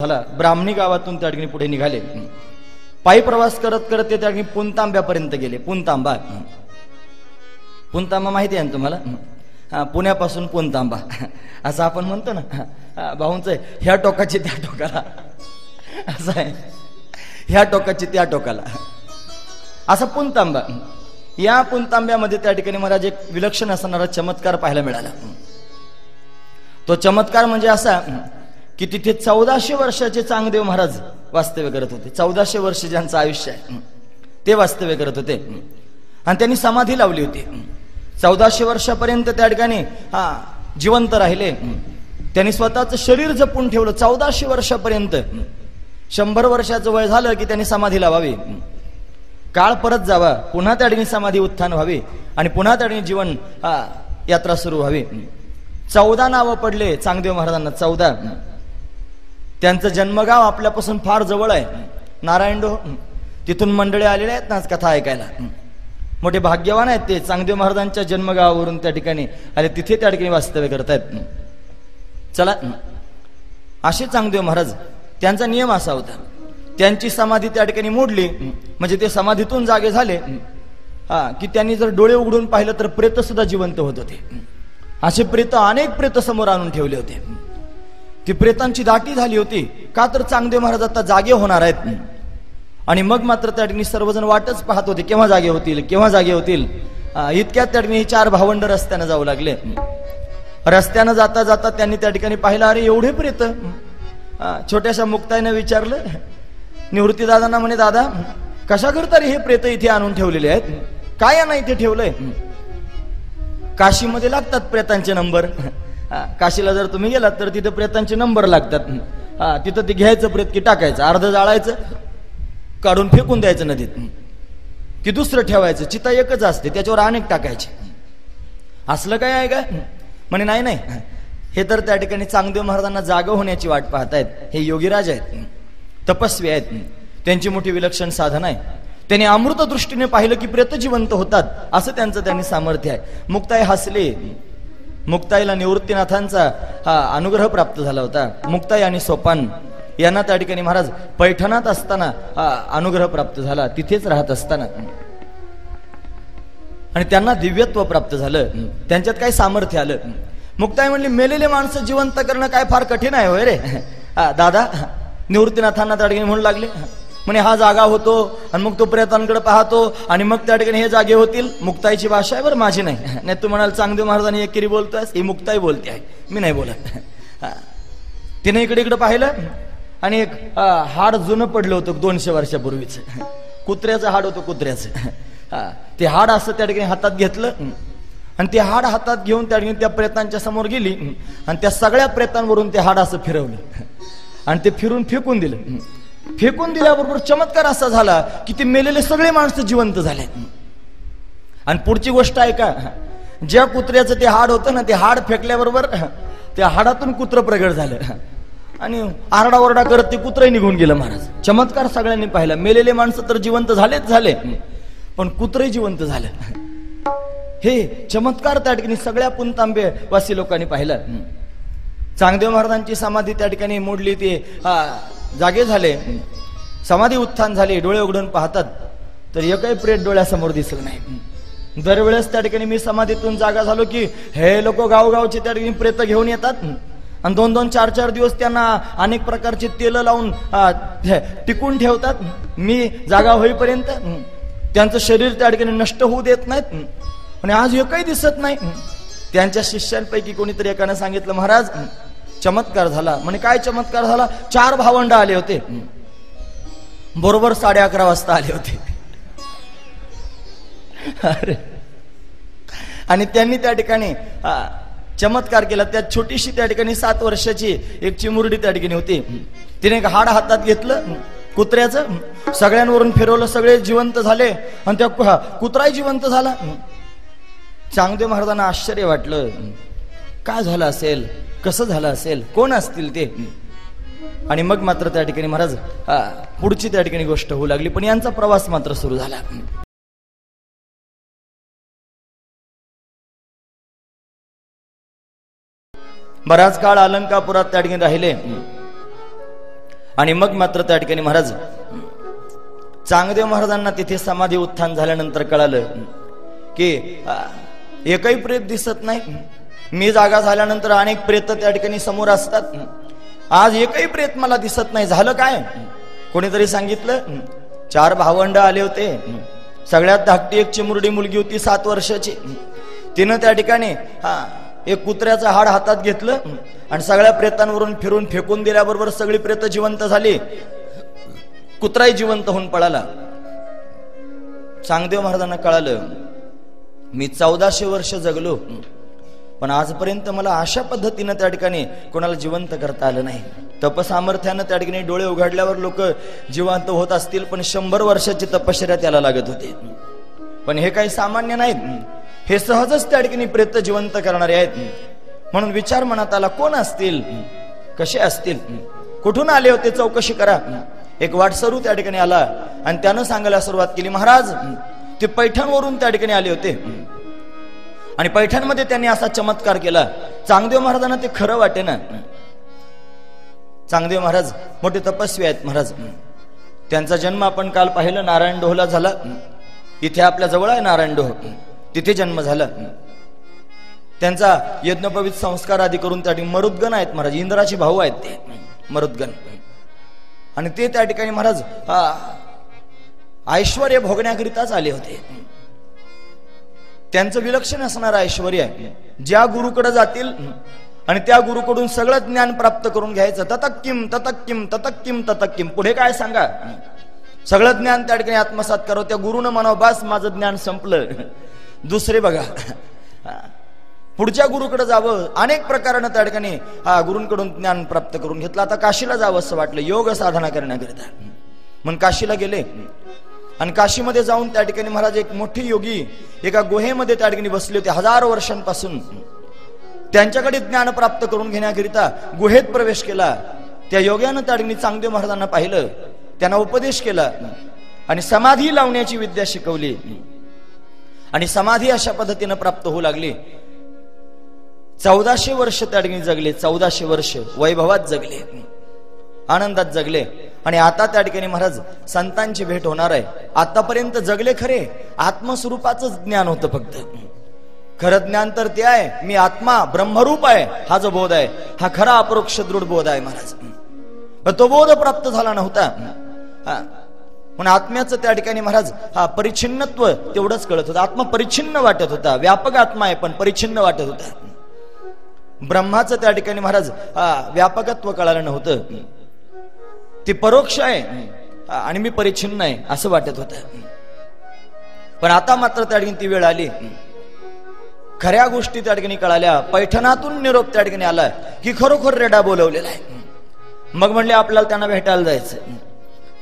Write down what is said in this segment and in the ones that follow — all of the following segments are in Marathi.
झाला. ब्राह्मणी गावातून त्या ठिकाणी पुढे निघाले. पायी प्रवास करत करत ते त्या ठिकाणी पुणतांब्यापर्यंत गेले. पुणतांबा माहिती आहे ना तुम्हाला? पुण्यापासून पुणतांबा असं आपण म्हणतो ना. भाऊंच ह्या टोकाची त्या टोकाला असं आहे, ह्या टोकाची त्या टोकाला असा पुणतांबा. या पुणतांब्यामध्ये त्या ठिकाणी महाराज एक विलक्षण असणारा चमत्कार पाहायला मिळाला. तो चमत्कार म्हणजे असा की तिथे 1400 वर्षाचे चांगदेव महाराज वास्तव्य करत होते. 1400 वर्ष ज्यांचं आयुष्य आहे ते वास्तव्य करत होते आणि त्यांनी समाधी लावली होती. 1400 वर्षापर्यंत त्या ठिकाणी जिवंत राहिले. त्यांनी स्वतःचं शरीर जपून ठेवलं 1400 वर्षापर्यंत. 100 वर्षाचं वय झालं की त्यांनी समाधी लावावी, काळ परत जावा, पुन्हा त्या ठिकाणी समाधी उत्थान व्हावी आणि पुन्हा त्या ठिकाणी जीवन यात्रा सुरू व्हावी. 14 नावं पडले चांगदेव महाराजांना. 14. त्यांचं जन्मगाव आपल्यापासून फार जवळ आहे, नारायणडो. तिथून मंडळी आलेले आहेत ना कथा ऐकायला. मोठे भाग्यवान आहेत ते. चांगदेव महाराजांच्या जन्मगावावरून त्या ठिकाणी आले, तिथे त्या ठिकाणी वास्तव्य करतायत. चला, असे चांगदेव महाराज, त्यांचा नियम असा होता, त्यांची समाधी त्या ठिकाणी मोडली म्हणजे ते समाधीतून जागे झाले की त्यांनी जर डोळे उघडून पाहिलं तर प्रेत सुद्धा जिवंत होत होते. असे प्रेत, अनेक प्रेत समोर आणून ठेवले होते. ती प्रेतांची दाटी झाली होती. का तर चांगदेव महाराज आता जागे होणार आहेत. आणि मग मात्र त्या ठिकाणी सर्वजण वाटच पाहत होते केव्हा जागे होतील, केव्हा जागे होतील. इतक्यात त्या ठिकाणी 4 भावंड रस्त्यानं जाऊ लागले. रस्त्यानं जाता जाता त्यांनी त्या ठिकाणी पाहिलं, अरे एवढे प्रेत. छोट्याशा मुक्ताईनं विचारलं निवृत्ती दादांना, म्हणे दादा कशा करता रे हे प्रेत इथे आणून ठेवलेले आहेत, काय यांना इथे ठेवलंय? काशीमध्ये लागतात प्रेतांचे नंबर. काशीला जर तुम्ही गेलात तर तिथे प्रेतांचे नंबर लागतात. तिथं ते घ्यायचं प्रेत की टाकायचं, अर्ध जाळायचं, काढून फेकून द्यायचं नदीत, की दुसरं ठेवायचं. चिता एकच असते, त्याच्यावर अनेक टाकायचे. असलं काय आहे का? म्हणे नाही नाही, हे तर त्या ठिकाणी चांगदेव महाराजांना जागा होण्याची वाट पाहतायत. हे योगीराज आहेत, तपस्वी आहेत, त्यांची मोठी विलक्षण साधना आहे. त्यांनी अमृत दृष्टीने पाहिलं की प्रेत जिवंत होतात, असं त्यांचं त्यांनी सामर्थ्य आहे. मुक्ताई हसले. मुक्ताईला निवृत्तीनाथांचा अनुग्रह प्राप्त झाला होता. मुक्ताई आणि सोपान यांना त्या ठिकाणी महाराज पैठणात असताना अनुग्रह प्राप्त झाला, तिथेच राहत असताना. आणि त्यांना दिव्यत्व प्राप्त झालं, त्यांच्यात काय सामर्थ्य आलं. मुक्ताई म्हणली, मेलेले माणसं जिवंत करणं काय फार कठीण आहे होय रे दादा? निवृत्तीनाथांना त्या ठिकाणी म्हणू लागले. म्हणे हा जागा होतो आणि मग तो प्रेतांकडे पाहतो आणि मग त्या ठिकाणी हे जागे होतील. मुक्ताईची भाषा आहे बरं, माझी नाही. नाही तू म्हणाल चांगदेव महाराजांनी एकेरी बोलतोय, ही मुक्ताई बोलते आहे, मी नाही बोलत. तिने इकडे इकडे पाहिलं आणि एक हाड जुनं पडलं होतं 200 वर्षापूर्वीच. कुत्र्याचं हाड होतं, कुत्र्याचं. ते हाड असं त्या ठिकाणी हातात घेतलं आणि ते हाड हातात घेऊन त्या ठिकाणी त्या प्रेतांच्या समोर गेली आणि त्या सगळ्या प्रेतांवरून ते हाड असं फिरवलं आणि ते फिरून फेकून दिलं. फेकून दिल्याबरोबर चमत्कार असा झाला की ते मेलेले सगळे माणसं जिवंत झाले. आणि पुढची गोष्ट आहे का, ज्या कुत्र्याचं ते हाड होतं ना, ते हाड फेकल्याबरोबर त्या हाडातून कुत्रं प्रगट झालं आणि आरडाओरडा करत ते कुत्रही निघून गेलं. महाराज चमत्कार सगळ्यांनी पाहिला. मेलेले माणसं तर जिवंत झालेच झाले, पण कुत्रही जिवंत झालं. हे चमत्कार त्या ठिकाणी सगळ्या पुणतांबे वासी लोकांनी पाहिलं. चांगदेव महाराजांची समाधी त्या ठिकाणी मोडली, ते जागे झाले, समाधी उत्थान झाले. डोळे उघडून पाहतात तर एकही प्रेत डोळ्यासमोर दिसलं नाही. दरवेळेस त्या ठिकाणी मी समाधीतून जागा झालो की हे लोक गावगावचे त्या ठिकाणी प्रेत घेऊन येतात आणि 2-2, 4-4 दिवस त्यांना अनेक प्रकारचे तेल लावून टिकून ठेवतात. मी जागा होईपर्यंत त्यांचं शरीर त्या ठिकाणी नष्ट होऊ देत नाहीत. आणि आज एकही दिसत नाही. त्यांच्या शिष्यांपैकी कोणीतरी एकाने सांगितलं, महाराज चमत्कार झाला. म्हणे काय चमत्कार झाला? 4 भावंड आले होते, बरोबर 11:30 वाजता आले होते. अरे, आणि त्यांनी त्या ठिकाणी चमत्कार केला. त्यात छोटीशी त्या ठिकाणी 7 वर्षाची एक चिमुरडी त्या ठिकाणी होती. तिने एक हाड हातात घेतलं कुत्र्याचं, सगळ्यांवरून फिरवलं, सगळे जिवंत झाले आणि त्या कुत्राही जिवंत झाला. चांगदेव महाराजांना आश्चर्य वाटलं, काय झालं असेल, कसं झालं असेल, कोण असतील ते. आणि मग मात्र त्या ठिकाणी महाराज पुढची त्या ठिकाणी गोष्ट होऊ लागली. पण यांचा प्रवास मात्र सुरू झाला. बराच काळ अलंकापुरात त्या ठिकाणी राहिले. आणि मग मात्र त्या ठिकाणी महाराज चांगदेव महाराजांना तिथे समाधी उत्थान झाल्यानंतर कळालं की एकही प्रेत दिसत नाही. मी जागा झाल्यानंतर अनेक प्रेत त्या ठिकाणी समोर असतात, आज एकही प्रेत मला दिसत नाही. झालं काय? कोणीतरी सांगितलं 4 भावंड आले होते. सगळ्यात धाकटी एक चिमुरडी मुलगी होती 7 वर्षाची. तिनं त्या ठिकाणी एक कुत्र्याचं हाड हातात घेतलं आणि सगळ्या प्रेतांवरून फिरून फेकून दिल्याबरोबर सगळी प्रेत जिवंत झाली. कुत्राही जिवंत होऊन पळाला. चांगदेव महाराजांना कळालं मी 1400 वर्ष जगलो, पण आजपर्यंत मला अशा पद्धतीनं त्या ठिकाणी कोणाला जिवंत करता आलं नाही. तपसामर्थ्यानं त्या ठिकाणी डोळे उघडल्यावर लोक जिवंत होत असतील, पण 100 वर्षाची तपश्चर्या त्याला लागत होती. पण हे काही सामान्य नाहीत, हे सहजच त्या ठिकाणी प्रेत जिवंत करणारे आहेत. म्हणून विचार मनात आला, कोण असतील, कसे असतील, कुठून आले होते, चौकशी करा. एक वाटसरू त्या ठिकाणी आला आणि त्यानं सांगायला सुरुवात केली, महाराज ते पैठणवरून त्या ठिकाणी आले होते आणि पैठणमध्ये त्यांनी असा चमत्कार केला. चांगदेव महाराजांना ते खरं वाटे ना. चांगदेव महाराज मोठे तपस्वी आहेत महाराज. त्यांचा जन्म आपण काल पाहिलं नारायणडोहला झाला. इथे आपल्या जवळ आहे नारायणडोह, तिथे जन्म झाला. त्यांचा यज्ञोपवीत संस्कार आदी करून त्या ठिकाणी मरुद्गण आहेत महाराज, इंद्राचे भाऊ आहेत ते मरुद्गण. आणि ते त्या ठिकाणी महाराज ऐश्वर्य भोगण्याकरिताच आले होते. त्यांचं विलक्षण असणारं ऐश्वर्य आहे. ज्या गुरुकडे जातील आणि त्या गुरुकडून सगळं ज्ञान प्राप्त करून घ्यायचं. ततक्किम ततक्किम ततक्किम ततक्किम, पुढे काय सांगा, सगळं ज्ञान त्या ठिकाणी आत्मसात करो. त्या गुरुनं म्हणावं बस माझं ज्ञान संपलं, दुसरे बघा. पुढच्या गुरुकडे जावं. अनेक प्रकारानं त्या ठिकाणी गुरूंकडून ज्ञान प्राप्त करून घेतलं. आता काशीला जावं असं वाटलं योग साधना करण्याकरिता. म्हणून काशीला गेले आणि काशीमध्ये जाऊन त्या ठिकाणी महाराज एक मोठी योगी एका गुहेमध्ये त्या ठिकाणी बसले होते 1000 वर्षांपासून. त्यांच्याकडे ज्ञान प्राप्त करून घेण्याकरिता गुहेत प्रवेश केला. त्या योग्यानं त्या ठिकाणी चांगदेव महाराजांना पाहिलं, त्यांना उपदेश केला आणि समाधी लावण्याची विद्या शिकवली. आणि समाधी अशा पद्धतीनं प्राप्त होऊ लागली. 1400 वर्ष त्या ठिकाणी जगले. 1400 वर्ष वैभवात जगले, आनंदात जगले. आणि आता त्या ठिकाणी महाराज संतांची भेट होणार आहे. आतापर्यंत जगले खरे, आत्मस्वरूपाचं ज्ञान होतं फक्त. खरं ज्ञान तर ते आहे, मी आत्मा ब्रह्मरूप आहे, हा जो बोध आहे हा खरा अपरोक्ष दृढ बोध आहे महाराज. तो बोध प्राप्त झाला नव्हता. म्हणून आत्म्याचं त्या ठिकाणी महाराज परिच्छिन्नत्व तेवढंच कळत होतं. आत्मा परिच्छिन्न वाटत होता. व्यापक आत्मा आहे पण परिच्छिन्न वाटत होता. ब्रह्माचं त्या ठिकाणी महाराज व्यापकत्व कळालं नव्हतं. ते परोक्ष आहे आणि मी परिच्छिन्न आहे असं वाटत होतं. पण आता मात्र त्या ठिकाणी ती वेळ आली, खऱ्या गोष्टी त्या ठिकाणी कळाल्या. पैठणातून निरोप त्या ठिकाणी आला की खरोखर रेडा बोलवलेला आहे. मग म्हणले आपल्याला त्यांना भेटायला जायचं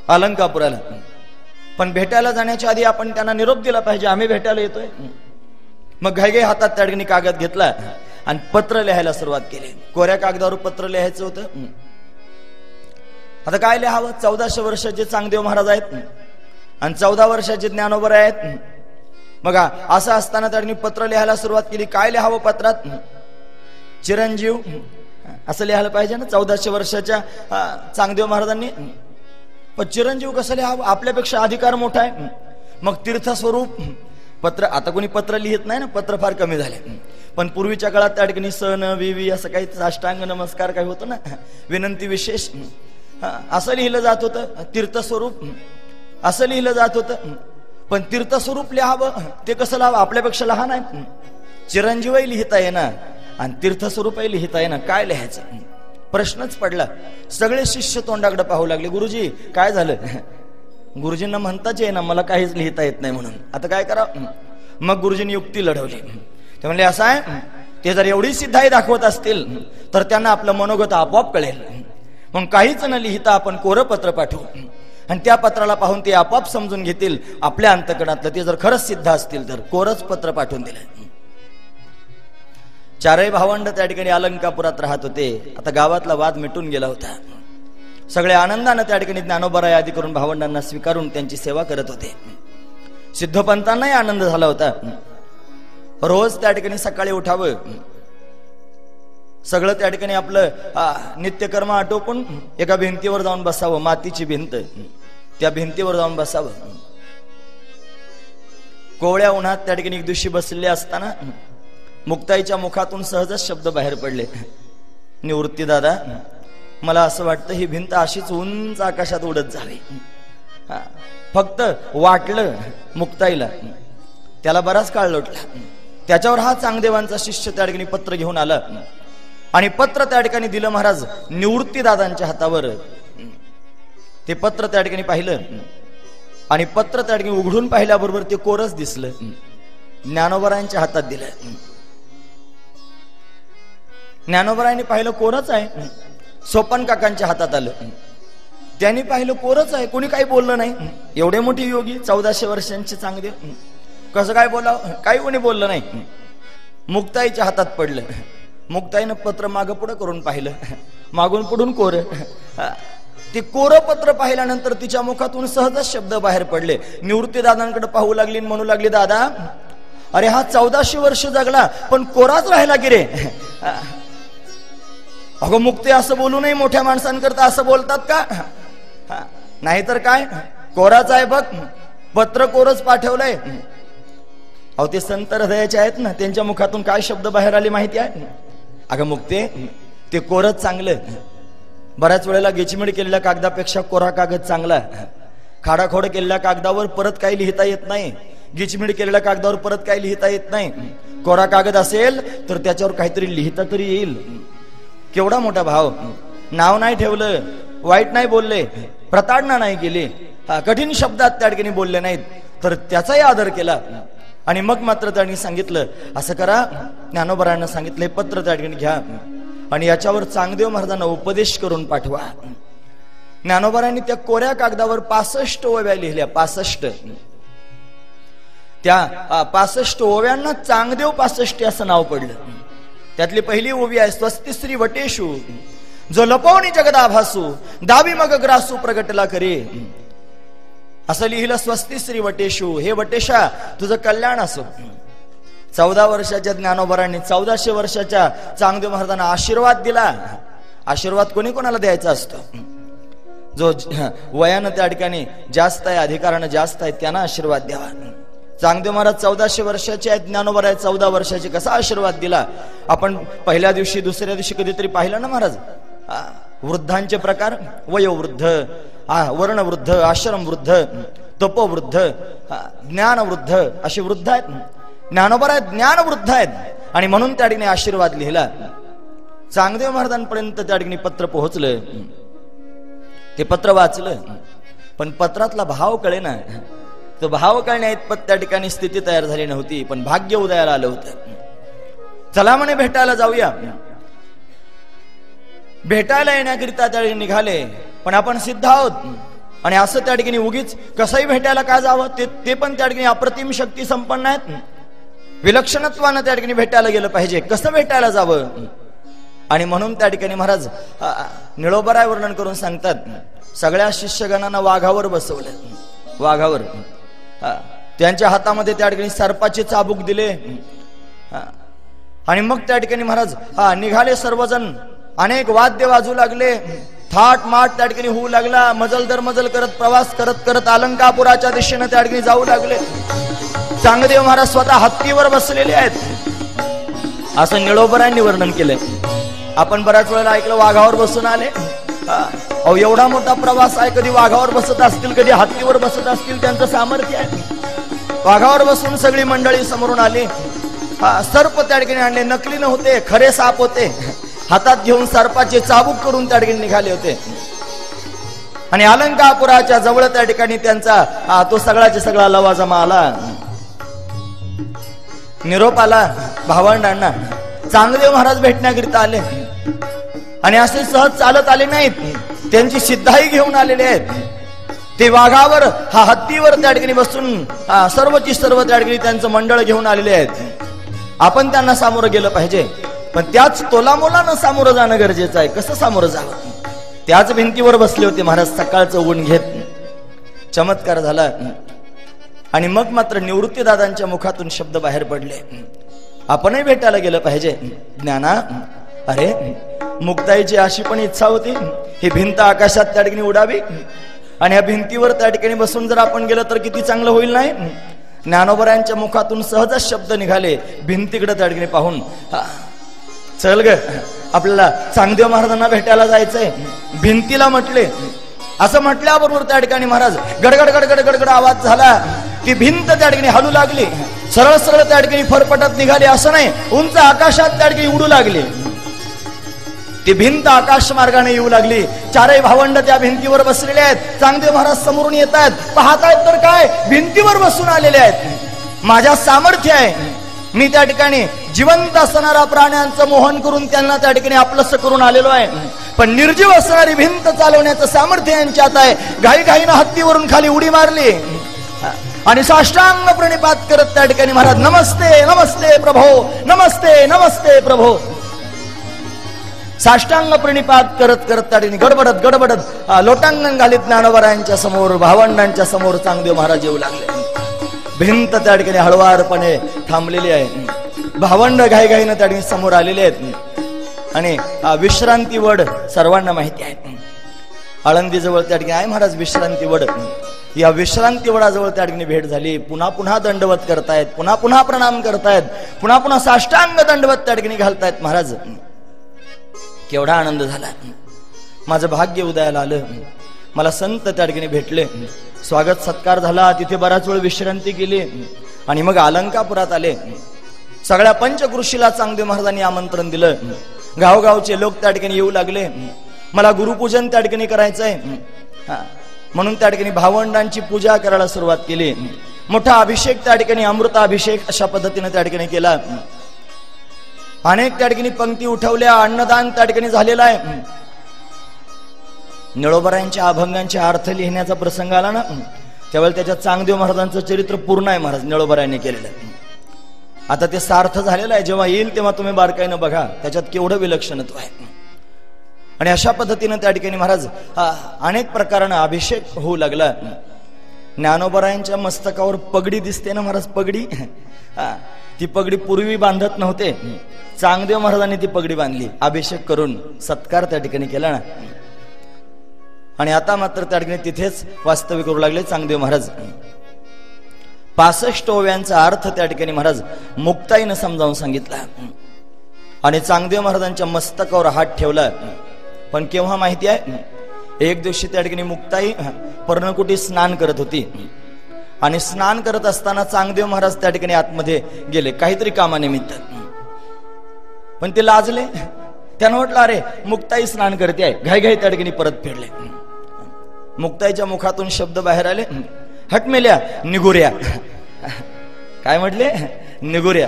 अलंकापुराला. पण भेटायला जाण्याच्या आधी आपण त्यांना निरोप दिला पाहिजे, आम्ही भेटायला येतोय. मग घाईघाई हातात त्या ठिकाणी कागद घेतला आणि पत्र लिहायला सुरुवात केली. कोऱ्या कागदावर पत्र लिहायचं होतं. आता काय लिहावं? 1400 वर्षाचे चांगदेव महाराज आहेत आणि 14 वर्षाचे ज्ञानोबर आहेत. मग असं असताना त्यांनी पत्र लिहायला सुरुवात केली. काय लिहावं पत्रात? चिरंजीव असं लिहायला पाहिजे ना 1400 वर्षाच्या चांगदेव महाराजांनी. पण चिरंजीव कसं लिहावं? आपल्यापेक्षा अधिकार मोठा आहे. मग तीर्थस्वरूप पत्र. आता कोणी पत्र लिहित नाही ना, पत्र फार कमी झाले. पण पूर्वीच्या काळात त्या ठिकाणी सन विवी असं काही साष्टांग नमस्कार काही होतं ना, विनंती विशेष असं लिहिलं जात होतं. तीर्थस्वरूप असं लिहिलं जात होतं. पण तीर्थस्वरूप लिहावं ते कसं लिहावं? आपल्यापेक्षा लहान आहे. चिरंजीवही लिहिता येणार आणि तीर्थस्वरूपही लिहिता येणार. काय लिहायचं? प्रश्नच पडला. सगळे शिष्य तोंडाकडे पाहू लागले. गुरुजी काय झालं? गुरुजींना म्हणताच येईना मला काहीच लिहिता येत नाही म्हणून. आता काय करावं? मग गुरुजींनी युक्ती लढवली. ते म्हणले असं आहे, ते जर एवढी सिद्धाई दाखवत असतील तर त्यांना आपलं मनोगत आपोआप कळेल. मग काहीच न लिहिता आपण कोरं पत्र पाठवू आणि त्या पत्राला पाहून ते आपोआप समजून घेतील आपल्या अंतकरणातलं. ते जर खरंच सिद्ध असतील तर कोरच पत्र पाठवून दिलं. 4 भावंड त्या ठिकाणी अलंकापुरात राहत होते. आता गावातला वाद मिटून गेला होता. सगळे आनंदानं त्या ठिकाणी ज्ञानोबराय आदी करून भावंडांना स्वीकारून त्यांची सेवा करत होते. सिद्धपंतांनाही आनंद झाला होता. रोज त्या ठिकाणी सकाळी उठावं, सगळं त्या ठिकाणी आपलं नित्यकर्म आटोपून एका भिंतीवर जाऊन बसावं, मातीची भिंत, त्या भिंतीवर जाऊन बसावं. कोवळ्या उन्हात त्या ठिकाणी एक दिवशी बसलेले असताना मुक्ताईच्या मुखातून सहजच शब्द बाहेर पडले, निवृत्ती दादा, मला असं वाटतं ही भिंत अशीच उंच आकाशात उडत जावी. फक्त वाटलं मुक्ताईला, त्याला बराच काळ लोटला. त्याच्यावर हा चांगदेवांचा शिष्य त्या ठिकाणी पत्र घेऊन आला आणि पत्र त्या ठिकाणी दिलं महाराज निवृत्ती दादांच्या हातावर. ते पत्र त्या ठिकाणी पाहिलं आणि पत्र त्या ठिकाणी उघडून पाहिल्याबरोबर ते कोरच दिसलं. ज्ञानोबरायांच्या हातात दिलं. ज्ञानोबरायांनी पाहिलं कोरच आहे. सोपान काकांच्या हातात आलं, त्यांनी पाहिलं कोरच आहे. कोणी काही बोललं नाही. एवढे मोठे योगी 1400 वर्षांचे चांगदेव, कसं काय बोलावं, काही कोणी बोललं नाही. मुक्ताईच्या हातात पडलं. मुक्ताईनं पत्र मागं पुढं करून पाहिलं, मागून पुढून कोर. ते कोरं पत्र पाहिल्यानंतर तिच्या मुखातून सहजच शब्द बाहेर पडले. निवृत्ती दादांकडे पाहू लागली, म्हणू लागली, दादा, अरे हा 1400 वर्ष जगला पण कोराच राहिला की रे. अगं मुक्ती, असं बोलू नये, मोठ्या माणसांकरता असं बोलतात का? नाहीतर काय, कोराच आहे बघ, पत्र कोरच पाठवलंय. अहो ते संत हृदयाचे आहेत ना, त्यांच्या मुखातून काय शब्द बाहेर आले माहिती आहे? अगं मुक्ते, ते कोरच चांगलं. बऱ्याच वेळेला गेचीमेड केलेल्या कागदापेक्षा कोरा कागद चांगला. खाडाखोड केलेल्या कागदावर परत काही लिहिता येत नाही. गिचमिड केलेल्या कागदावर परत काही लिहिता येत नाही. कोरा कागद असेल तर त्याच्यावर काहीतरी लिहिता तरी येईल. केवढा मोठा भाव. नाव नाही ठेवलं, वाईट नाही बोलले, प्रताडणा नाही केली, कठीण शब्दात त्या ठिकाणी बोलले नाहीत, तर त्याचाही आदर केला. आणि मग मात्र त्यांनी सांगितलं, असं करा, ज्ञानोबरायांना सांगितलं, हे पत्र त्या ठिकाणी घ्या आणि याच्यावर चांगदेव महाराजांना उपदेश करून पाठवा. ज्ञानोबरायांनी त्या कोऱ्या कागदावर 65 ओव्या लिहिल्या. 65. त्या 65 ओव्यांना चांगदेव 65 असं नाव पडलं. त्यातली पहिली ओवी आहे, स्वस्तिश्री वटेशू, जो लपवणी जगदाभासू, दावी मग ग्रासू प्रगटला करे. असं लिहिलं, स्वस्तिश्री वटेशू, हे वटेशा तुझं कल्याण असो. 14 वर्षाच्या ज्ञानोबरांनी 1400 वर्षाच्या चांगदेव महाराजांना आशीर्वाद दिला. आशीर्वाद कोणी कोणाला द्यायचा असतो? जो वयानं त्या ठिकाणी जास्त आहे, अधिकारानं जास्त आहे, त्यांना आशीर्वाद द्यावा. चांगदेव महाराज 1400 वर्षाचे आहेत, ज्ञानोबा 14 वर्षाचे. कसा आशीर्वाद दिला आपण पहिल्या दिवशी दुसऱ्या दिवशी कधीतरी पाहिलं ना महाराज. वृद्धांचे प्रकार, वयोवृद्ध, वर्णवृद्ध, आश्रमवृद्ध, तपोवृद्ध, ज्ञानवृद्ध, असे वृद्ध आहेत. ज्ञानोबा ज्ञानवृद्ध आहेत आणि म्हणून त्या ठिकाणी आशीर्वाद लिहिला. चांगदेव महाराजांपर्यंत त्या ठिकाणी पत्र पोहोचलं. ते पत्र वाचलं पण पत्रातला भाव कळे ना. तो भाव कळण्या इतपत त्या ठिकाणी स्थिती तयार झाली नव्हती. पण भाग्य उदयाला आलं होतं. चला म्हणे भेटायला जाऊया. भेटायला येण्याकरिता त्या ठिकाणी निघाले, पण आपण सिद्ध आहोत. आणि असं त्या ठिकाणी उगीच कसंही भेटायला का जावं, ते पण त्या ठिकाणी अप्रतिम शक्ती संपन्न आहेत. विलक्षणत्वानं त्या ठिकाणी भेटायला गेलं पाहिजे. कसं भेटायला जावं? आणि म्हणून त्या ठिकाणी महाराज निळोबराय वर्णन करून सांगतात, सगळ्या शिष्यगणांना वाघावर बसवलं. वाघावर त्यांच्या हातामध्ये त्या ठिकाणी सर्पाचे चाबूक दिले. आणि मग त्या ठिकाणी महाराज निघाले सर्वजण. अनेक वाद्य वाजू लागले. थाट माट त्या ठिकाणी होऊ लागला. मजल दर मजल करत प्रवास करत करत अलंकापुराच्या दिशेने त्या ठिकाणी जाऊ लागले. चांगदेव महाराज स्वतः हत्तीवर बसलेले आहेत असं निळोबरायांनी वर्णन केलंय. आपण बऱ्याच वेळेला ऐकलं वाघावर बसून आले. अहो एवढा मोठा प्रवास आहे, कधी वाघावर बसत असतील, कधी हत्तीवर बसत असतील, त्यांचं सामर्थ्य आहे. वाघावर बसून सगळी मंडळी समोरून आली. सर्प त्या ठिकाणी आणले. नकली नव्हते, खरे साप होते. हातात घेऊन सर्पाचे चाबूक करून त्या ठिकाणी निघाले होते. आणि अलंकापुराच्या जवळ त्या ठिकाणी त्यांचा तो सगळाच्या सगळा लवाजमा आला. निरोप आला भावंडांना. चांगदेव महाराज भेटण्याकरिता आले आणि असे सहज चालत आले नाहीत. त्यांची सिद्धाई घेऊन आलेले आहेत. ते वाघावर हत्तीवर त्या ठिकाणी बसून सर्वची सर्व त्या ठिकाणी त्यांचं मंडळ घेऊन आलेले आहेत. आपण त्यांना सामोरं गेलं पाहिजे, पण त्याच तोलामोलानं सामोरं जाणं गरजेचं आहे. कसं सामोरं जावं? त्याच भिंतीवर बसले होते महाराज सकाळचं ऊन घेत. चमत्कार झाला. आणि मग मात्र निवृत्ती दादांच्या मुखातून शब्द बाहेर पडले, आपणही भेटायला गेलं पाहिजे. ज्ञाना, अरे मुक्ताईची अशी पण इच्छा होती ही भिंत आकाशात त्या ठिकाणी उडावी आणि या भिंतीवर त्या ठिकाणी बसून जर आपण गेलो तर किती चांगलं होईल नाही. ज्ञानोबरायांच्या मुखातून सहजच शब्द निघाले भिंतीकडे त्या ठिकाणी पाहून, चल ग आपल्याला चांगदेव महाराजांना भेटायला जायचंय. भिंतीला म्हटले, असं म्हटल्याबरोबर त्या ठिकाणी महाराज गडगड गडगड गडगड आवाज झाला. ती भिंत त्या ठिकाणी हलू लागली, सरळ सरळ त्या ठिकाणी फरफटत निघाली, असं नाही उंच आकाशात त्या ठिकाणी उडू लागली. ती भिंत आकाश मार्गाने येऊ लागली. चारही भावंड त्या भिंतीवर बसलेले आहेत. चांगदेव महाराज समोरून येत आहेत, पाहतायत तर काय भिंतीवर बसून आलेले आहेत. माझ्या सामर्थ्य आहे, मी त्या ठिकाणी जिवंत असणाऱ्या प्राण्यांचं मोहन करून त्यांना त्या ठिकाणी आपलंस करून आलेलो आहे. पण निर्जीव असणारी भिंत चालवण्याचं सामर्थ्य यांच्यात आहे. घाई घाईनं हत्तीवरून खाली उडी मारली आणि साष्टांग प्रणिपात करत त्या ठिकाणी महाराज नमस्ते नमस्ते प्रभो, नमस्ते नमस्ते प्रभो, साष्टांग प्रणिपात करत करत त्या ठिकाणी गडबडत गडबडत लोटांगण घालीत ज्ञानोबरायांच्या समोर भावंडांच्या समोर चांगदेव महाराज येऊ लागले. भिंत त्या ठिकाणी हळुवारपणे थांबलेली आहे. भावंड घाईघाईनं त्या ठिकाणी समोर आलेले आहेत आणि विश्रांती वड सर्वांना माहिती आहे. आळंदीजवळ त्या ठिकाणी आहे महाराज विश्रांती वड. या विश्रांती वडाजवळ त्या ठिकाणी भेट झाली. पुन्हा पुन्हा दंडवत करतायत, पुन्हा पुन्हा प्रणाम करतायत, पुन्हा पुन्हा साष्टांग दंडवत त्या ठिकाणी घालतायत. महाराज केवढा आनंद झाला, माझं भाग्य उदयाला आलं, मला संत त्या ठिकाणी भेटले, स्वागत सत्कार झाला. तिथे बराच वेळ विश्रांती केली आणि मग अलंकापुरात आले. सगळ्या पंचकृषीला चांगदेव महाराजांनी आमंत्रण दिलं. गावगावचे लोक त्या ठिकाणी येऊ लागले. मला गुरुपूजन त्या ठिकाणी करायचंय म्हणून त्या ठिकाणी भावंडांची पूजा करायला सुरुवात केली. मोठा अभिषेक त्या ठिकाणी अमृताभिषेक अशा पद्धतीने त्या ठिकाणी केला. अनेक त्या ठिकाणी पंक्ती उठवल्या, अन्नदान त्या ठिकाणी झालेला आहे. निळोबरायांच्या अभंगांचे अर्थ लिहिण्याचा प्रसंग आला ना, त्यावेळेला त्याच्यात चांगदेव महाराजांचं चरित्र पूर्ण आहे महाराज निळोबरायांनी केलेलं. आता ते सार्थ झालेलं आहे, जेव्हा येईल तेव्हा तुम्ही बारकाईनं बघा त्याच्यात केवढं विलक्षणत्व आहे. आणि अशा पद्धतीनं त्या ठिकाणी महाराज अनेक प्रकारानं अभिषेक होऊ लागला. ज्ञानोबरायांच्या मस्तकावर पगडी दिसते ना महाराज, पगडी, ती पगडी पूर्वी बांधत नव्हते, चांगदेव महाराजांनी ती पगडी बांधली, अभिषेक करून सत्कार त्या ठिकाणी केला ना. आणि आता मात्र त्या ठिकाणी तिथेच वास्तव्य करू लागले चांगदेव महाराज. 65 ओव्यांचा अर्थ त्या ठिकाणी महाराज मुक्ताईनं समजावून सांगितला आणि चांगदेव महाराजांच्या मस्तकावर हात ठेवला. पण केव्हा माहिती आहे, एक दिवशी त्या ठिकाणी मुक्ताई पर्णकुटी स्नान करत होती आणि स्नान करत असताना चांगदेव महाराज त्या ठिकाणी आतमध्ये गेले काहीतरी कामानिमित्त. पण ते लाजले. त्यानं म्हटलं अरे मुक्ताई स्नान करते आहे, घाईघाई त्या ठिकाणी परत फिरले. मुक्ताईच्या मुखातून शब्द बाहेर आले, हटमेल्या निगुऱ्या. काय म्हटले, निगुऱ्या.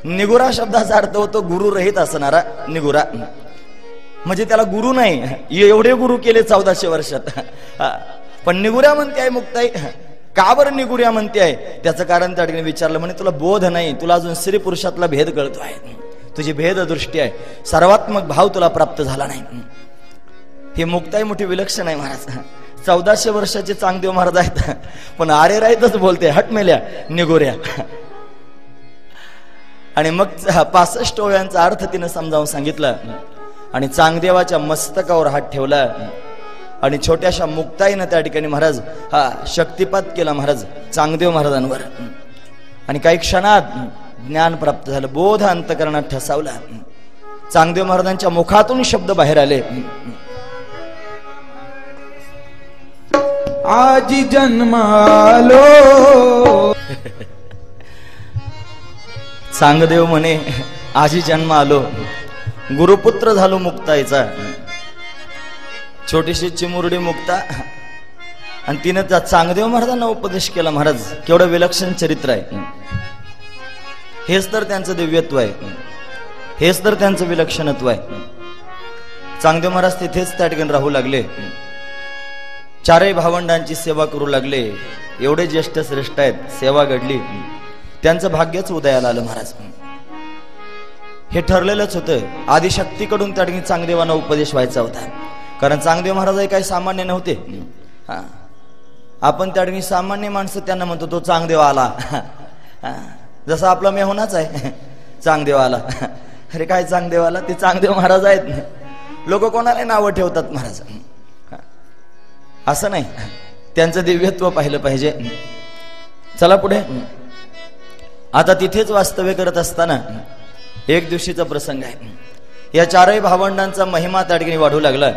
निगुरा शब्दाचा अर्थ होतो गुरुरहित असणारा निगुरा, म्हणजे त्याला गुरु नाही, एवढे गुरु केले 1400 वर्षात. पण निगुऱ्या म्हणते आहे मुक्ताई. का बरं निगुऱ्या म्हणते आहे, त्याचं कारण त्या ठिकाणी विचारलं. म्हणे तुला बोध नाही, तुला अजून स्त्री पुरुषातला भेद कळतो आहे, तुझी भेद दृष्टी आहे, सर्वात्मक भाव तुला प्राप्त झाला नाही. ही मुक्ताई मोठी विलक्षण आहे महाराज. 1400 वर्षाचे चांगदेव महाराज आहेत, पण आरे राहीतच बोलते हटमेल्या निगुऱ्या. आणि मग 65 ओव्यांचा अर्थ तिनं समजावून सांगितलं आणि चांगदेवाच्या मस्तकावर हात ठेवला आणि छोट्याशा मुक्ताईनं त्या ठिकाणी महाराज शक्तिपात केला महाराज चांगदेव महाराजांवर. आणि काही क्षणात ज्ञान प्राप्त झालं, बोध अंतकरणात ठसावला. चांगदेव महाराजांच्या मुखातून शब्द बाहेर आले, आजी जन्म आलो. चांगदेव म्हणे आजी जन्म आलो, गुरुपुत्र झालो मुक्ताईचा. छोटीशी चिमुरडी मुक्ता आणि तिने त्या चांगदेव महाराजांना उपदेश केला. महाराज केवढं विलक्षण चरित्र आहे. हेच तर त्यांचं दिव्यत्व आहे, हेच तर त्यांचं विलक्षणत्व आहे. चांगदेव महाराज तिथेच त्या ठिकाणी राहू लागले, चारही भावंडांची सेवा करू लागले. एवढे ज्येष्ठ श्रेष्ठ आहेत, सेवा घडली, त्यांचं भाग्यच उदयाला आलं महाराज. हे ठरलेलंच होतं, आदिशक्तीकडून त्या ठिकाणी चांगदेवांना उपदेश व्हायचा होता. कारण चांगदेव महाराज काही सामान्य नव्हते. आपण त्या ठिकाणी सामान्य माणसं त्यांना म्हणतो तो चांगदेव आला, जसा आपला मेहुणाच आहे चांगदेव आला. अरे काय चांगदेवाला, ते चांगदेव महाराज आहेत ना. लोक कोणाला नावं ठेवतात महाराज, असं नाही. त्यांचं दिव्यत्व पाहिलं पाहिजे. चला पुढे. आता तिथेच वास्तव्य करत असताना एक दिवशीचा प्रसंग आहे. या चारही भावंडांचा महिमा त्या ठिकाणी वाढू लागला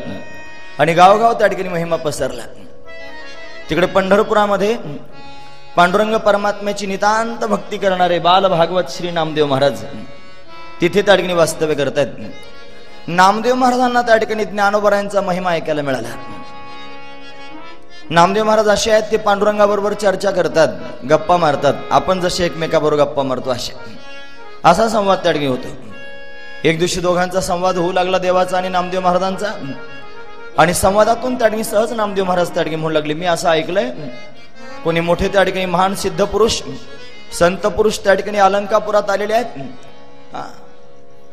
आणि गावगाव त्या ठिकाणी महिमा पसरला. तिकडे पंढरपुरामध्ये पांडुरंग परमात्म्याची नितांत भक्ती करणारे बाल भागवत श्री नामदेव महाराज तिथे त्या ठिकाणी वास्तव्य करतायत. नामदेव महाराजांना त्या ठिकाणी ज्ञानोबरायांचा महिमा ऐकायला मिळाला. नामदेव महाराज असे आहेत, ते पांडुरंगाबरोबर चर्चा करतात, गप्पा मारतात. आपण जसे एकमेकाबरोबर गप्पा मारतो असा संवाद त्या ठिकाणी होतो. एक दिवशी दोघांचा संवाद होऊ लागला, देवाचा आणि नामदेव महाराजांचा. आणि संवादातून त्या ठिकाणी सहज नामदेव महाराज त्या ठिकाणी म्हणू लागले, मी असं ऐकलंय कोणी मोठे त्या ठिकाणी महान सिद्ध पुरुष संत पुरुष त्या ठिकाणी अलंकापुरात आलेले आहेत.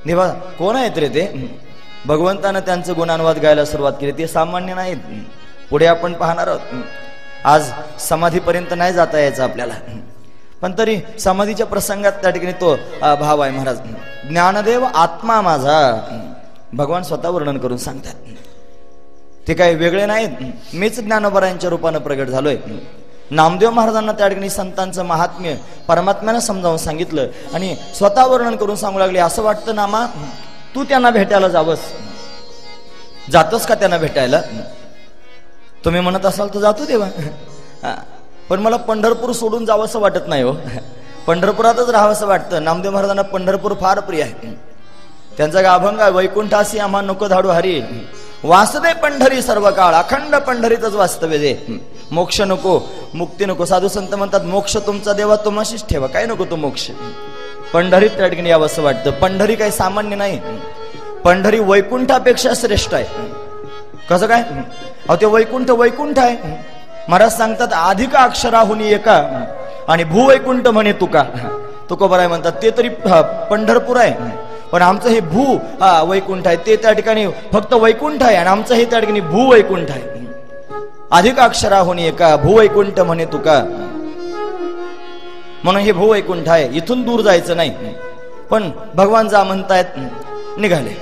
देवा कोण आहेत रे ते? भगवंतानं त्यांचं गुणानुवाद गायला सुरुवात केली. ते सामान्य नाहीत, पुढे आपण पाहणार आहोत. आज समाधीपर्यंत नाही जाता यायचं आपल्याला, पण तरी समाधीच्या प्रसंगात त्या ठिकाणी तो भाव आहे. महाराज ज्ञानदेव आत्मा माझा, भगवान स्वतः वर्णन करून सांगतात. ते काही वेगळे नाहीत, मीच ज्ञानोबरायांच्या रूपानं प्रगट झालोय. नामदेव महाराजांना त्या ठिकाणी संतांचं महात्म्य परमात्म्यानं समजावून सांगितलं आणि स्वतः वर्णन करून सांगू लागले, असं वाटतं नामा तू त्यांना भेटायला जावंस. जातोस का त्यांना भेटायला? तुम्ही म्हणत असाल तर जातो देवा, पण मला पंढरपूर सोडून जावं असं वाटत नाही हो. पंढरपुरातच राहावं असं वाटतं. नामदेव महाराजांना पंढरपूर फार प्रिय आहे. त्यांचा गाभंग आहे, वैकुंठासी आम्हा नको धाडू हरी, वासदे पंढरी सर्व काळ, अखंड पंढरीतच वास्तव्य दे. मोक्ष नको, मुक्ती नको. साधू संत म्हणतात मोक्ष तुमचा देवा तुम्हाशीच ठेवा, काय नको तो मोक्ष. पंढरीत त्या ठिकाणी यावं असं वाटतं. पंढरी काही सामान्य नाही, पंढरी वैकुंठापेक्षा श्रेष्ठ आहे. कसं काय? अहो ते वैकुंठ आहे. महाराज सांगतात अधिक अक्षराहुनी एका आणि भूवैकुंठ म्हणे तुका. तुकोबाराय म्हणतात ते तरी पंढरपूर आहे, पण आमचं हे भू वैकुंठ आहे. ते त्या ठिकाणी फक्त वैकुंठ आहे आणि आमचं हे त्या ठिकाणी भूवैकुंठ आहे. अधिक अक्षराहुनी एका भूवैकुंठ म्हणे तुका, म्हणून हे भूवैकुंठ आहे, इथून दूर जायचं नाही. पण भगवान जा म्हणतायत, निघाले.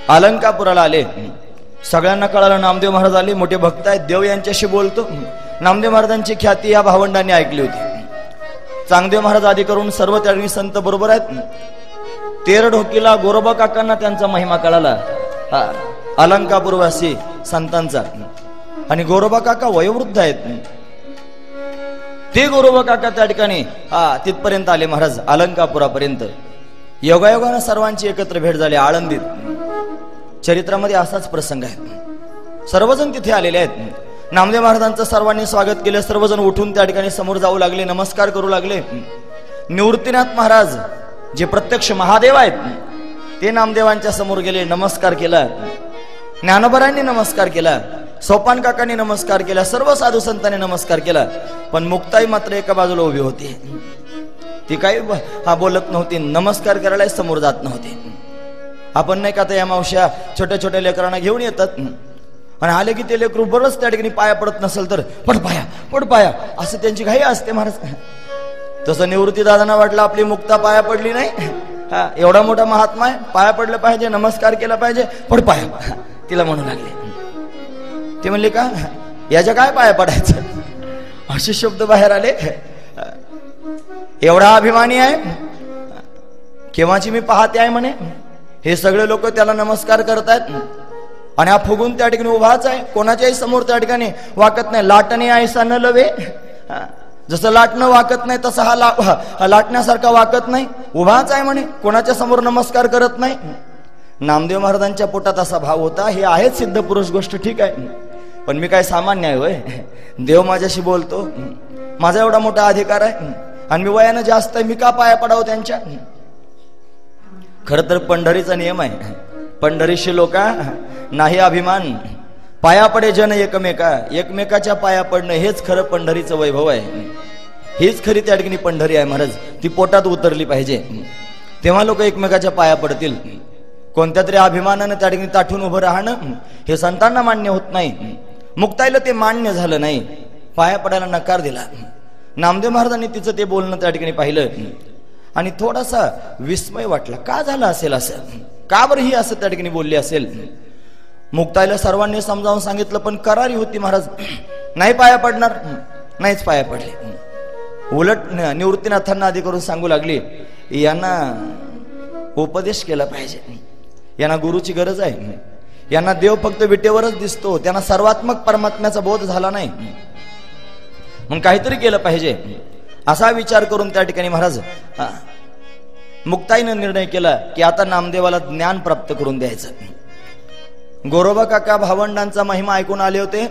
अलंकापुराला आले. सगळ्यांना कळालं नामदेव महाराज आले, मोठे भक्त आहेत, देव यांच्याशी बोलतो. नामदेव महाराजांची ख्याती या भावंडांनी ऐकली होती. चांगदेव महाराज आदी करून सर्व त्या ठिकाणी संत बरोबर आहेत. तेरढोकीला गोरोबा काकांना त्यांचा महिमा कळाला, अलंकापूरवासी संतांचा. आणि गोरोबा काका वयोवृद्ध आहेत. ते गोरोबा काका त्या ठिकाणी तिथपर्यंत आले महाराज, अलंकापुरापर्यंत. योगायोगानं सर्वांची एकत्र भेट झाली आळंदीत. चरित्रामध्ये असाच प्रसंग आहे. सर्वजण तिथे आलेले आहेत. नामदेव महाराजांचं सर्वांनी स्वागत केलं. सर्वजण उठून त्या ठिकाणी समोर जाऊ लागले, नमस्कार करू लागले. निवृत्तीनाथ महाराज जे प्रत्यक्ष महादेव आहेत ते नामदेवांच्या समोर गेले, नमस्कार केला. ज्ञानोबरांनी नमस्कार केला, सोपान काकांनी नमस्कार केला, सर्व साधू संतांनी नमस्कार केला. पण मुक्ताई मात्र एका बाजूला उभी होती. ती काही बोलत नव्हती, नमस्कार करायला समोर जात नव्हती. आपण नाही का आता या मावश्या छोट्या छोट्या लेकरांना घेऊन येतात आणि आले की ते लेकरू बरंच त्या ठिकाणी पाया पडत नसेल तर पड पाया असं त्यांची घाई असते महाराज. तसं निवृत्ती दादांना वाटलं आपली मुक्ता पाया पडली नाही, एवढा मोठा महात्मा आहे, पाया पडलं पाहिजे, नमस्कार केला पाहिजे, पड पाया तिला म्हणू लागले. ते म्हणले का याच्या काय पाया पडायचं, असे शब्द बाहेर आले. एवढा अभिमानी आहे, केव्हाची मी पाहते आहे म्हणे. हे सगळे लोक त्याला नमस्कार करतायत आणि हा फुगून त्या ठिकाणी उभाच आहे, कोणाच्याही समोर त्या ठिकाणी वाकत नाही. लाटणे ऐसा न लवे, जसं लाटणं वाकत नाही तसं हा लाटण्यासारखा वाकत नाही, उभाच आहे म्हणे, कोणाच्या समोर नमस्कार करत नाही. नामदेव महाराजांच्या पोटात असा भाव होता. हे आहेत सिद्ध पुरुष, गोष्ट ठीक आहे, पण मी काय सामान्य आहे होय? देव माझ्याशी बोलतो, माझा एवढा मोठा अधिकार आहे आणि मी वयानं जास्त आहे, मी का पाया पडावं त्यांच्या? खर तर पंढरीचा नियम आहे, पंढरीशी लोका नाही अभिमान, पाया पडे जन एकमेका. एकमेकाच्या पाया पडणं हेच खरं पंढरीचं वैभव आहे. हीच खरी त्या ठिकाणी पंढरी आहे महाराज. ती पोटात उतरली पाहिजे, तेव्हा लोक एकमेकाच्या पाया पडतील. कोणत्या तरी अभिमानानं त्या ठिकाणी ताठून उभं राहणं हे संतांना मान्य होत नाही. मुक्ताईला ते मान्य झालं नाही, पाया पडायला नकार दिला. नामदेव महाराजांनी तिचं ते बोलणं त्या ठिकाणी पाहिलं आणि थोडासा विस्मय वाटला. का झालं असेल असं, का बरं ही असं त्या ठिकाणी बोलली असेल. मुक्ताईला सर्वांनी समजावून सांगितलं, पण करारी होती महाराज, नाही पाया पडणार. नाहीच पाया पडले. उलट निवृत्तीनाथांना आधी करून सांगू लागली, यांना उपदेश केला पाहिजे, यांना गुरुची गरज आहे, यांना देव फक्त विटेवरच दिसतो, त्यांना सर्वात्मक परमात्म्याचा बोध झाला नाही, मग काहीतरी केलं पाहिजे. असा विचार करून त्या ठिकाणी महाराज मुक्ताईनं निर्णय केला की आता नामदेवाला ज्ञान प्राप्त करून द्यायचं. गोरोबा काका भावंडांचा महिमा ऐकून आले होते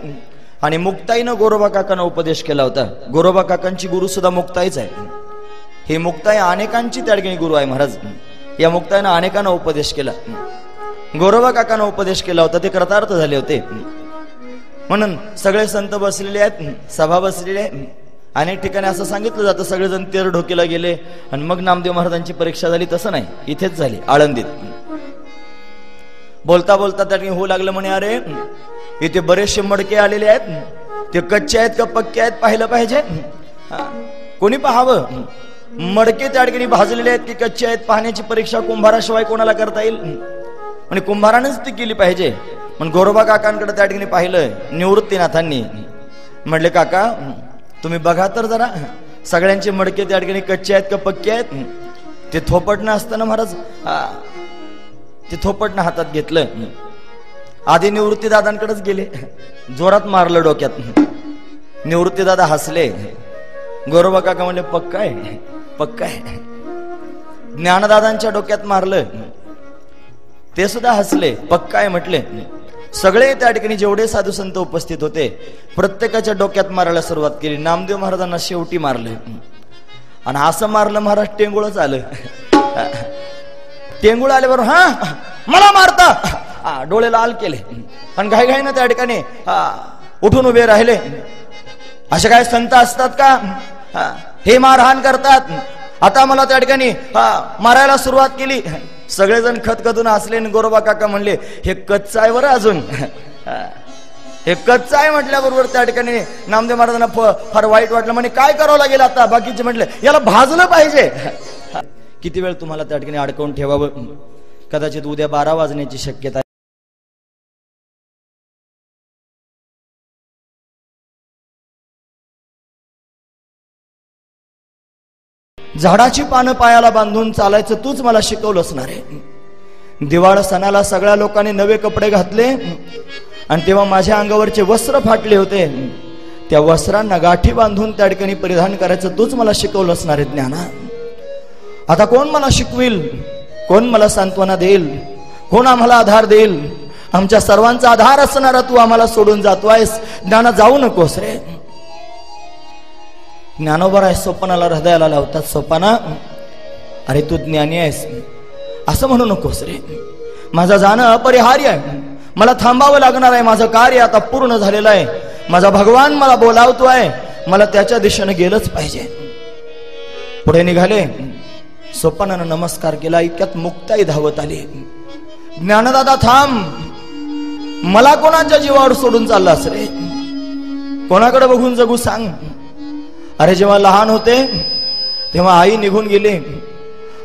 आणि मुक्ताईनं गोरोबा काकांना उपदेश केला होता. गोरोबा काकांची गुरु सुद्धा मुक्ताईच आहे. ही मुक्ताई अनेकांची त्या ठिकाणी गुरु आहे महाराज. या मुक्ताईनं अनेकांना उपदेश केला. गोरोबा काकांना उपदेश केला होता, ते कृतार्थ झाले होते. म्हणून सगळे संत बसलेले आहेत, सभा बसलेली आहे. अनेक ठिकाणी असं सांगितलं जातं सगळेजण तेर ढोकीला गेले आणि मग नामदेव महाराजांची परीक्षा झाली. तसं नाही, इथेच झाली आळंदीत. बोलता बोलता त्या ठिकाणी होऊ लागलं म्हणे, अरे इथे बरेचसे मडके आलेले आहेत, ते कच्चे आहेत का पक्के आहेत पाहिलं पाहिजे. कोणी पाहावं. मडके त्या ठिकाणी भाजलेले आहेत की कच्चे आहेत पाहण्याची परीक्षा कुंभाराशिवाय कोणाला करता येईल, आणि कुंभारानेच ती केली पाहिजे. पण गोरोबा काकांकडे त्या ठिकाणी पाहिलं निवृत्तीनाथांनी. म्हटले, काका तुम्ही बघा तर जरा, सगळ्यांचे मडके त्या ठिकाणी कच्चे आहेत का पक्के आहेत. ते थोपटणं असतं ना महाराज, ते थोपटणं हातात घेतलं. आधी निवृत्ती दादांकडेच गेले, जोरात मारलं डोक्यात. निवृत्ती दादा हसले. गोरोबा काका म्हणले, पक्का आहे, पक्का आहे. ज्ञानदादांच्या डोक्यात मारलं, ते सुद्धा हसले, पक्का आहे म्हटले. सगळे त्या ठिकाणी जेवढे साधू संत उपस्थित होते प्रत्येकाच्या डोक्यात मारायला सुरुवात केली. नामदेव महाराजांना शेवटी मारलं आणि असं मारलं महाराज टेंगुळच आलं. टेंगुळ आल्याबरोबर हा मला मारता, डोळे लाल केले आणि घाई ना त्या ठिकाणी उठून उभे राहिले. असे काय संत असतात का, हे मारहाण करतात. आता मला त्या ठिकाणी मारायला सुरुवात केली. सगळेजण खतखतून हसले. गोरोबा काका म्हणले, हे कच्चा आहे बरं अजून, हे कच्चा आहे म्हटल्याबरोबर त्या ठिकाणी नामदेव महाराजांना फार वाईट वाटलं. म्हणे काय करावं लागेल आता. बाकीचे म्हटले, याला भाजलं पाहिजे. किती वेळ तुम्हाला त्या ठिकाणी अडकवून ठेवावं. कदाचित उद्या 12 वाजण्याची शक्यता आहे. झाडाची पानं पायाला बांधून चालायचं तूच मला शिकवलं असणार आहे. दिवाळ सणाला सगळ्या लोकांनी नवे कपडे घातले आणि तेव्हा माझ्या अंगावरचे वस्त्र फाटले होते. त्या वस्त्रांना गाठी बांधून त्या ठिकाणी परिधान करायचं तूच मला शिकवलं असणार आहे ज्ञाना. आता कोण मला शिकविल, कोण मला सांत्वना देईल, कोण आम्हाला आधार देईल. आमच्या सर्वांचा आधार असणारा तू आम्हाला सोडून जातोयस. ज्ञाना जाऊ नकोस रे. ज्ञानोबा आहे सोपानाला हृदयाला लावतात. सोपाना, अरे तू ज्ञानी आहेस असं म्हणू नकोस रे. माझं जाणं अपरिहार्य आहे, मला थांबावं लागणार आहे. माझं कार्य आता पूर्ण झालेलं आहे. माझा भगवान मला बोलावतोय, मला त्याच्या दिशेने गेलंच पाहिजे. पुढे निघाले. सोपानानं नमस्कार केला. इतक्यात मुक्ताई धावत आली. ज्ञानदादा थांब, मला कोणाच्या जीवावर सोडून चाललास रे, कोणाकडे बघून जगू सांग. अरे जेव्हा लहान होते तेव्हा आई निघून गेली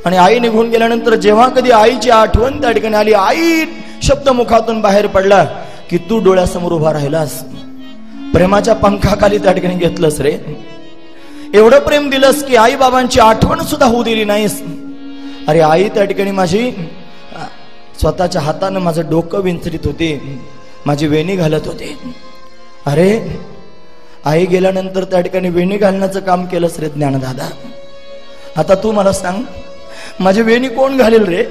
आणि आई निघून गेल्यानंतर जेव्हा कधी आईची आठवण त्या ठिकाणी आली, आई शब्द मुखातून बाहेर पडला की तू डोळ्यासमोर उभा राहिलास. प्रेमाच्या पंखाखाली त्या ठिकाणी घेतलंस रे. एवढं प्रेम दिलंस की आई बाबांची आठवण सुद्धा होऊ दिली नाहीस. अरे आई त्या ठिकाणी माझी स्वतःच्या हातानं माझं डोकं विंचरीत होते, माझी वेणी घालत होते. अरे आई गेल्यानंतर त्या ठिकाणी वेणी घालण्याचं काम केलंस रे ज्ञानदादा. आता तू मला सांग, माझी वेणी कोण घालेल रे.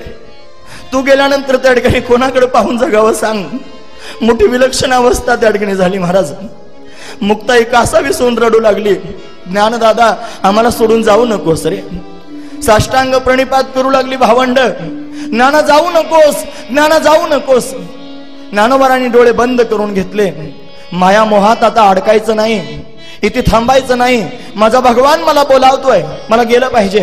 तू गेल्यानंतर त्या ठिकाणी कोणाकडे पाहून जगावं सांग. मोठी विलक्षण अवस्था त्या ठिकाणी झाली महाराज. मुक्ताई कासा विसरून रडू लागली. ज्ञानदादा आम्हाला सोडून जाऊ नकोस रे. साष्टांग प्रणिपात करू लागली भावंड. ज्ञाना जाऊ नकोस, ज्ञाना जाऊ नकोस. ज्ञानोबारांनी डोळे बंद करून घेतले. माया मोहात आता अडकायचं नाही, इथे थांबायचं नाही. माझा भगवान मला बोलावतोय, मला गेलं पाहिजे.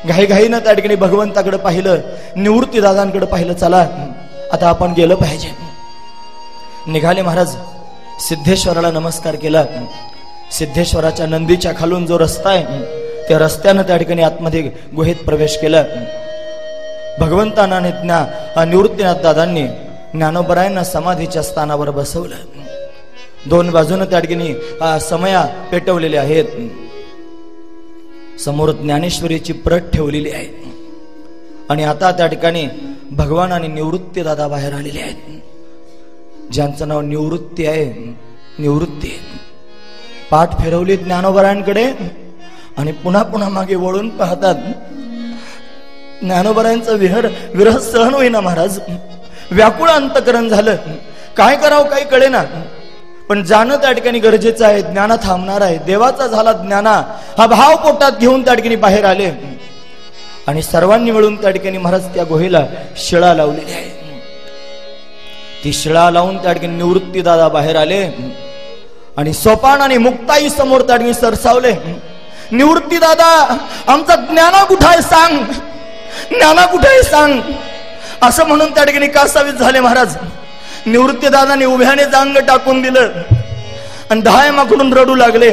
घाईघाईनं त्या ठिकाणी भगवंताकडे पाहिलं, निवृत्ती दादांकडे पाहिलं. चला आता आपण गेलं पाहिजे. निघाले महाराज. सिद्धेश्वराला नमस्कार केला. सिद्धेश्वराच्या नंदीच्या खालून जो रस्ता आहे त्या रस्त्यानं त्या ठिकाणी आतमध्ये गुहेत प्रवेश केला. भगवंतांना निवृत्तीनाथ दादांनी ज्ञानोबरायांना समाधीच्या स्थानावर बसवलं. दोन बाजूने त्या ठिकाणी समया पेटवलेल्या आहेत. समोर ज्ञानेश्वरीची प्रत ठेवलेली आहे आणि आता त्या ठिकाणी भगवान आणि निवृत्ती दादा बाहेर आलेले आहेत. ज्यांचं नाव निवृत्ती आहे, निवृत्ती पाठ फिरवली ज्ञानोबरायांकडे आणि पुन्हा पुन्हा मागे वळून पाहतात. ज्ञानोबरायांचा विरह सहन होईना महाराज. व्याकुळ अंतकरण झालं. काय करावं काही कळेना. पण जाणं त्या ठिकाणी गरजेचं आहे. ज्ञाना थांबणार आहे. देवाचा झाला ज्ञाना हा भाव पोटात घेऊन त्या ठिकाणी बाहेर आले आणि सर्वांनी मिळून त्या ठिकाणी महाराज त्या गुहेला शिळा लावलेली आहे. ती शिळा लावून त्या ठिकाणी निवृत्ती दादा बाहेर आले आणि सोपान आणि मुक्ताई समोर त्या ठिकाणी सरसावले. निवृत्ती दादा, आमचा ज्ञाना कुठं आहे सांग, ज्ञाना कुठे आहे सांग, असं म्हणून त्या ठिकाणी कासावीस झाले महाराज. निवृत्ती दादाने उभ्याने जांग टाकून दिलं आणि दहायमाकडून रडू लागले.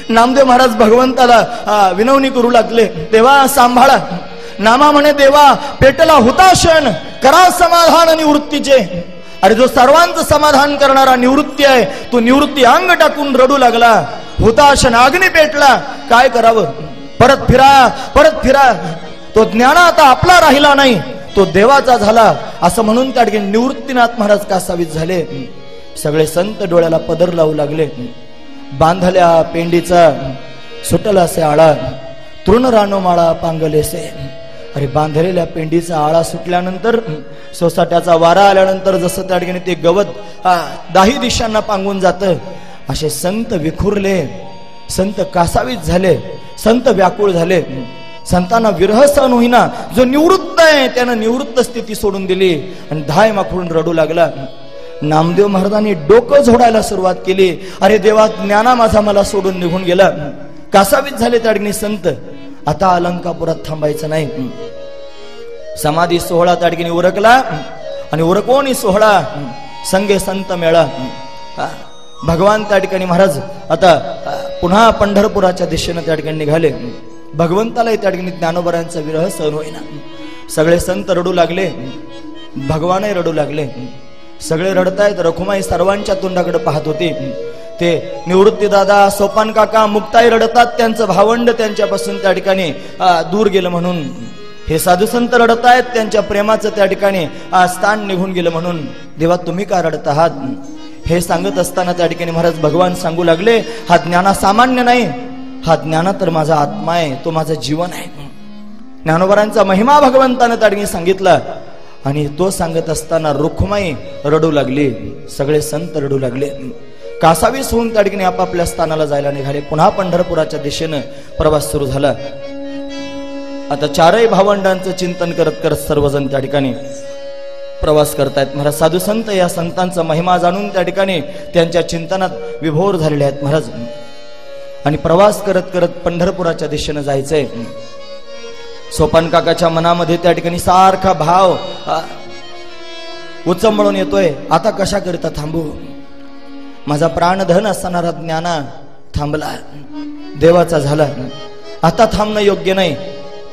नामदेव महाराज भगवंताला विनवणी करू लागले, देवा सांभाळा. नामा म्हणे, देवा पेटला हुताशन, करा समाधान निवृत्तीचे. अरे जो सर्वांचं समाधान करणारा निवृत्ती आहे, तो निवृत्ती अंग टाकून रडू लागला. हुताशन अग्नी पेटला. काय करावं? परत फिरा, परत फिरा. तो ज्ञान आता आपला राहिला नाही, तो देवाचा झाला. असं म्हणून त्या ठिकाणी निवृत्तीनाथ महाराज कासावीस झाले. सगळे संत डोळ्याला पदर लावू लागले. बांधल्या पेंडीचा सुटला से आळा, तृण रानो माळा पांगलेसे. अरे बांधलेल्या पेंडीचा आळा सुटल्यानंतर, सोसाट्याचा वारा आल्यानंतर जसं त्या ठिकाणी ते गवत दाही दिशांना पांगून जातं, असे संत विखुरले, संत कासावीस झाले, संत व्याकुळ झाले. संतांना विरह सहन होईना. जो निवृत्त आहे त्यानं निवृत्त स्थिती सोडून दिली आणि धाय माखडून रडू लागला. नामदेव महाराजांनी डोकं झोडायला सुरुवात केली. अरे देवा, ज्ञाना माझा मला सोडून निघून गेला. कासावीस झाले त्या ठिकाणी संत. आता अलंकापुरात थांबायचं नाही. समाधी सोहळा त्या ठिकाणी उरकला आणि उरकवणी सोहळा संगे संत मेळा. भगवान त्या ठिकाणी महाराज आता पुन्हा पंढरपुराच्या दिशेने त्या ठिकाणी निघाले. भगवंताला त्या ठिकाणी ज्ञानोबरायांचा विरह सहन होईना. सगळे संत रडू लागले, भगवानही रडू लागले. सगळे रडतायत. रखुमाई सर्वांच्या तोंडाकडे पाहत होते. ते निवृत्ती दादा, सोपान काका, मुक्ताई रडतात. त्यांचं भावंड त्यांच्यापासून त्या ठिकाणी दूर गेलं म्हणून. हे साधू संत रडतायत, त्यांच्या प्रेमाचं त्या ठिकाणी स्थान निघून गेलं म्हणून. देवा, तुम्ही का रडत आहात? हे सांगत असताना त्या ठिकाणी महाराज भगवान सांगू लागले, हा ज्ञाना सामान्य नाही, हा ज्ञाना तर माझा आत्मा आहे, तो माझं जीवन आहे. ज्ञानोबरांचा महिमा भगवंतानं त्या ठिकाणी सांगितला आणि तो सांगत असताना रुक्माई रडू लागली. सगळे संत रडू लागले. कासावीस होऊन त्या ठिकाणी आपापल्या स्थानाला जायला निघाले. पुन्हा पंढरपुराच्या दिशेनं प्रवास सुरू झाला. आता चारही भावंडांचं चिंतन करत करत सर्वजण त्या ठिकाणी प्रवास करतायत. महाराज साधू संत या संतांचा महिमा जाणून त्या ठिकाणी त्यांच्या चिंतनात विभोर झालेले आहेत महाराज. आणि प्रवास करत करत पंढरपुराच्या दिशेनं जायचंय. सोपान काकाच्या मनामध्ये त्या ठिकाणी सारखा भाव उचंबळून येतोय. आता कशा करता थांबू? माझा प्राणधन असणारा ज्ञाना थांबला, देवाचा झाला. आता थांबणं योग्य नाही.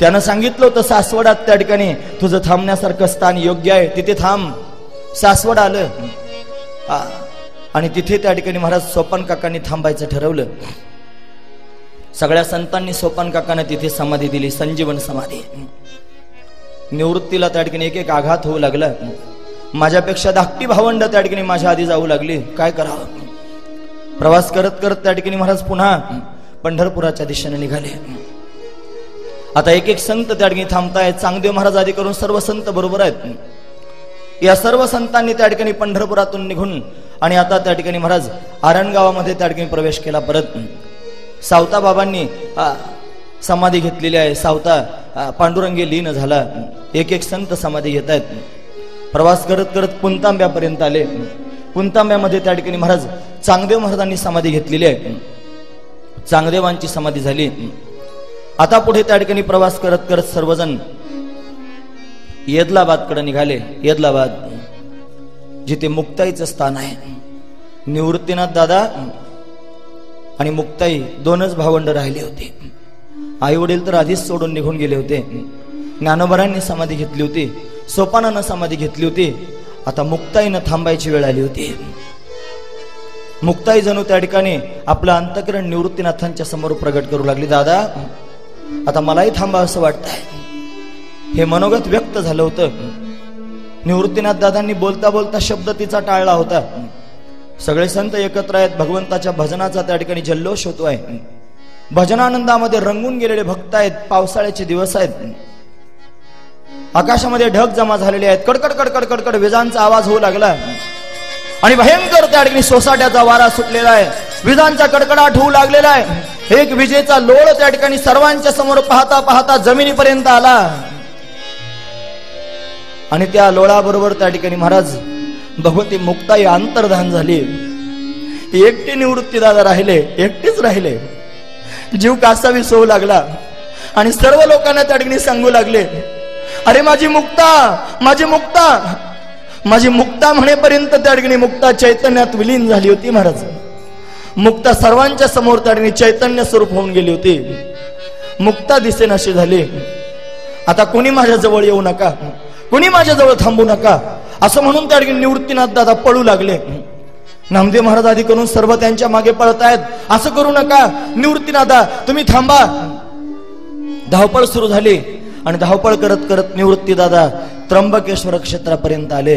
त्यानं सांगितलं होतं सासवडात त्या ठिकाणी तुझं थांबण्यासारखं स्थान योग्य आहे, तिथे थांब. सासवड आलं आणि तिथे त्या ठिकाणी महाराज सोपान काकांनी थांबायचं ठरवलं. सगळ्या संतांनी सोपान काकांना तिथे समाधी दिली, संजीवन समाधी. निवृत्तीला त्या ठिकाणी एक एक आघात होऊ लागला. माझ्यापेक्षा धाकटी भावंड त्या ठिकाणी माझ्या आधी जाऊ लागली. काय करावं? प्रवास करत करत त्या ठिकाणी महाराज पुन्हा पंढरपुराच्या दिशेने निघाले. आता एक एक संत त्या ठिकाणी थांबतायत. चांगदेव महाराज आदी करून सर्व संत बरोबर आहेत. या सर्व संतांनी त्या ठिकाणी पंढरपुरातून निघून आणि आता त्या ठिकाणी महाराज आरणगावामध्ये त्या ठिकाणी प्रवेश केला. परत सावता बाबांनी समाधी घेतलेली आहे. सावता पांडुरंगी लीन झाला. एक एक संत समाधी घेत आहेत. प्रवास करत करत पुंतांब्यापर्यंत आले. पुंतांब्यामध्ये त्या ठिकाणी महाराज चांगदेव महाराजांनी समाधी घेतलेली आहे. चांगदेवांची समाधी झाली. आता पुढे त्या ठिकाणी प्रवास करत करत सर्वजण येदलाबादकडे निघाले. येदलाबाद जिथे मुक्ताईचं स्थान आहे. निवृत्तीनाथ दादा आणि मुक्ताई दोनच भावंड राहिले होते. आई वडील तर आधीच सोडून निघून गेले होते. ज्ञानोबरांनी समाधी घेतली होती, सोपानानं समाधी घेतली होती. आता मुक्ताईनं थांबायची वेळ आली होती. मुक्ताई जणू त्या ठिकाणी आपलं अंतःकरण निवृत्तीनाथांच्या समोर प्रगट करू लागली. दादा, आता मलाही थांबा असं वाटतंय. हे मनोगत व्यक्त झालं होतं. निवृत्तीनाथ दादांनी बोलता बोलता शब्द तिचा टाळला होता. सगळे संत एकत्र आहेत, भगवंताच्या भजनाचा त्या ठिकाणी जल्लोष होतोय. भजनानंदामध्ये रंगून गेलेले भक्त आहेत. पावसाळ्याचे दिवस आहेत. आकाशामध्ये ढग जमा झालेले आहेत. कडकड कडकड कडकड विजांचा आवाज होऊ लागला आणि भयंकर त्या ठिकाणी सोसाट्याचा वारा सुटलेला आहे. विजांचा कडकडाट होऊ लागलेला आहे. एक विजेचा लोळ त्या ठिकाणी सर्वांच्या समोर पाहता पाहता जमिनीपर्यंत आला आणि त्या लोळाबरोबर त्या ठिकाणी महाराज भगवती मुक्ताई अंतर्धान झाली. एकटी निवृत्ती दादा राहिले, एकटीच राहिले. जीव कासावीस होऊ लागला आणि सर्व लोकांना त्या ठिकाणी सांगू लागले, अरे माझी मुक्ता, माझी मुक्ता, माझी मुक्ता म्हणेपर्यंत त्या ठिकाणी मुक्ता चैतन्यात विलीन झाली होती. महाराज मुक्ता सर्वांच्या समोर त्या ठिकाणी चैतन्य स्वरूप होऊन गेली होती. मुक्ता दिसेनाशी झाली. आता कोणी माझ्या जवळ येऊ नका, कोणी माझ्या जवळ थांबू नका असं म्हणून त्या ठिकाणी निवृत्तीनाथ दादा पळू लागले. नामदेव महाराज आधी करून सर्व त्यांच्या मागे पळतायत. असं करू नका निवृत्तीनाथा, तुम्ही थांबा. धावपळ सुरू झाली आणि धावपळ करत करत निवृत्ती दादा त्र्यंबकेश्वर क्षेत्रापर्यंत आले.